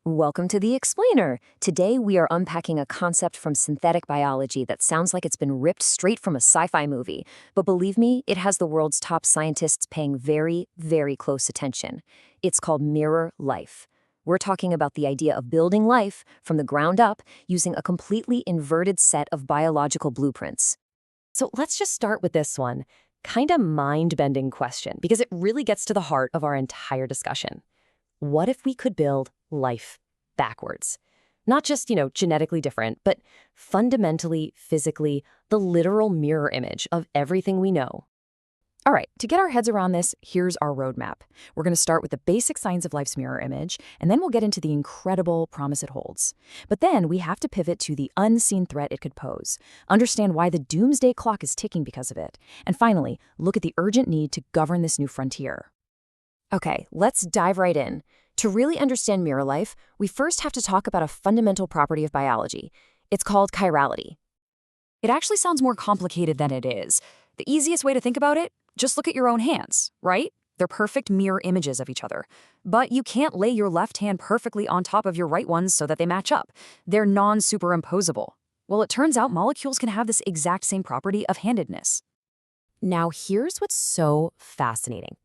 Welcome to The Explainer. Today we are unpacking a concept from synthetic biology that sounds like it's been ripped straight from a sci-fi movie. But believe me, it has the world's top scientists paying very, very close attention. It's called mirror life. We're talking about the idea of building life from the ground up using a completely inverted set of biological blueprints. So let's just start with this one. Kind of mind-bending question, because it really gets to the heart of our entire discussion. What if we could build life backwards? Not just, genetically different, but fundamentally, physically, the literal mirror image of everything we know. All right, to get our heads around this, here's our roadmap. We're going to start with the basic science of life's mirror image, and then we'll get into the incredible promise it holds. But then we have to pivot to the unseen threat it could pose, understand why the doomsday clock is ticking because of it, and finally, look at the urgent need to govern this new frontier. Okay, let's dive right in. To really understand mirror life, we first have to talk about a fundamental property of biology. It's called chirality. It actually sounds more complicated than it is. The easiest way to think about it, just look at your own hands, right? They're perfect mirror images of each other. But you can't lay your left hand perfectly on top of your right one so that they match up. They're non-superimposable. Well, it turns out molecules can have this exact same property of handedness. Now, here's what's so fascinating.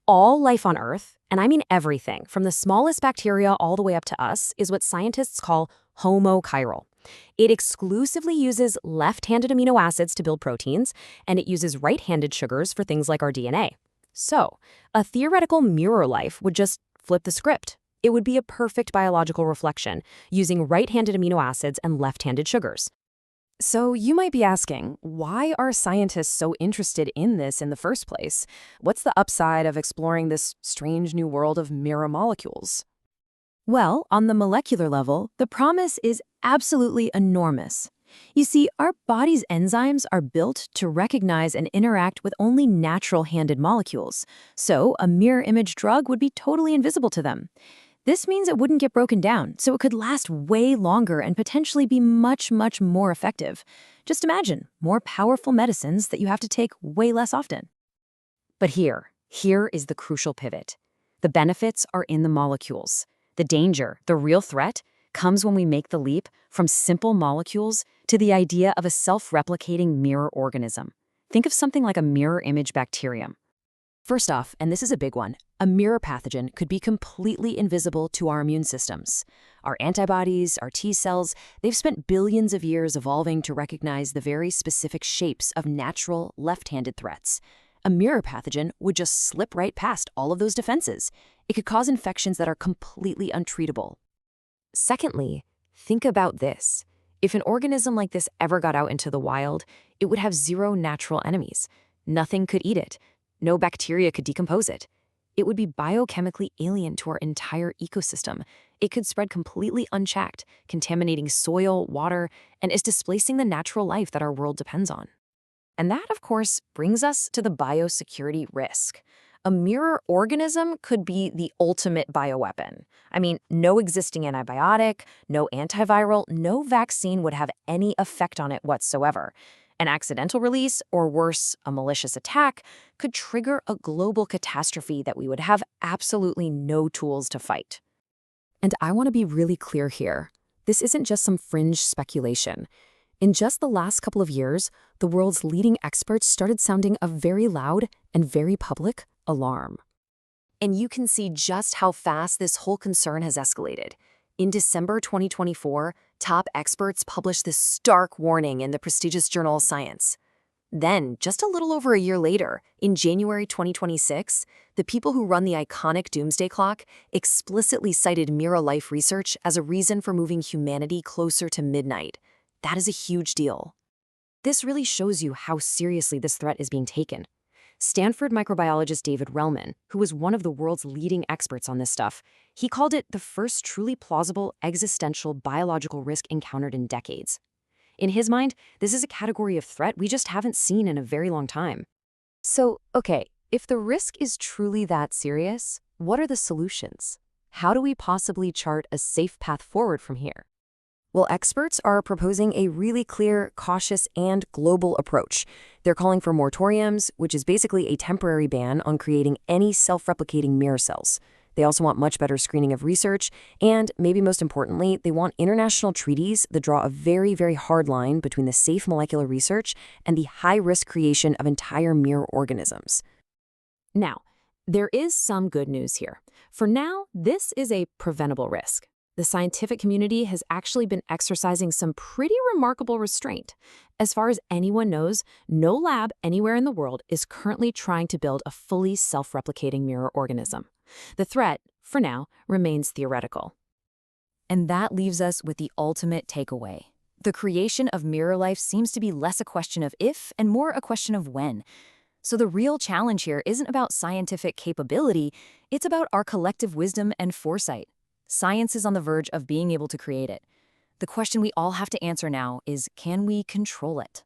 All life on Earth, and I mean everything, from the smallest bacteria all the way up to us, is what scientists call homochiral. It exclusively uses left-handed amino acids to build proteins, and it uses right-handed sugars for things like our DNA. So, a theoretical mirror life would just flip the script. It would be a perfect biological reflection, using right-handed amino acids and left-handed sugars. So you might be asking, why are scientists so interested in this in the first place? What's the upside of exploring this strange new world of mirror molecules? Well, on the molecular level, the promise is absolutely enormous. You see, our body's enzymes are built to recognize and interact with only natural-handed molecules, so a mirror image drug would be totally invisible to them. This means it wouldn't get broken down, so it could last way longer and potentially be much, much more effective. Just imagine more powerful medicines that you have to take way less often. But here is the crucial pivot. The benefits are in the molecules. The danger, the real threat, comes when we make the leap from simple molecules to the idea of a self-replicating mirror organism. Think of something like a mirror image bacterium. First off, and this is a big one, a mirror pathogen could be completely invisible to our immune systems. Our antibodies, our T cells, they've spent billions of years evolving to recognize the very specific shapes of natural left-handed threats. A mirror pathogen would just slip right past all of those defenses. It could cause infections that are completely untreatable. Secondly, think about this. If an organism like this ever got out into the wild, it would have zero natural enemies. Nothing could eat it. No bacteria could decompose it. It would be biochemically alien to our entire ecosystem. It could spread completely unchecked, contaminating soil, water, and is displacing the natural life that our world depends on. And that, of course, brings us to the biosecurity risk. A mirror organism could be the ultimate bioweapon. I mean, no existing antibiotic, no antiviral, no vaccine would have any effect on it whatsoever. An accidental release, or worse, a malicious attack, could trigger a global catastrophe that we would have absolutely no tools to fight. And I want to be really clear here. This isn't just some fringe speculation. In just the last couple of years, the world's leading experts started sounding a very loud and very public alarm. And you can see just how fast this whole concern has escalated. In December 2024, top experts published this stark warning in the prestigious journal Science. Then, just a little over a year later, in January 2026, the people who run the iconic Doomsday clock explicitly cited mirror life research as a reason for moving humanity closer to midnight. That is a huge deal. This really shows you how seriously this threat is being taken. Stanford microbiologist David Relman, who was one of the world's leading experts on this stuff, he called it the first truly plausible existential biological risk encountered in decades. In his mind, this is a category of threat we just haven't seen in a very long time. So, okay, if the risk is truly that serious, what are the solutions? How do we possibly chart a safe path forward from here? Well, experts are proposing a really clear, cautious, and global approach. They're calling for moratoriums, which is basically a temporary ban on creating any self-replicating mirror cells. They also want much better screening of research, and maybe most importantly, they want international treaties that draw a very, very hard line between the safe molecular research and the high-risk creation of entire mirror organisms. Now, there is some good news here. For now, this is a preventable risk. The scientific community has actually been exercising some pretty remarkable restraint. As far as anyone knows, no lab anywhere in the world is currently trying to build a fully self-replicating mirror organism. The threat, for now, remains theoretical. And that leaves us with the ultimate takeaway. The creation of mirror life seems to be less a question of if and more a question of when. So the real challenge here isn't about scientific capability, it's about our collective wisdom and foresight. Science is on the verge of being able to create it. The question we all have to answer now is, can we control it?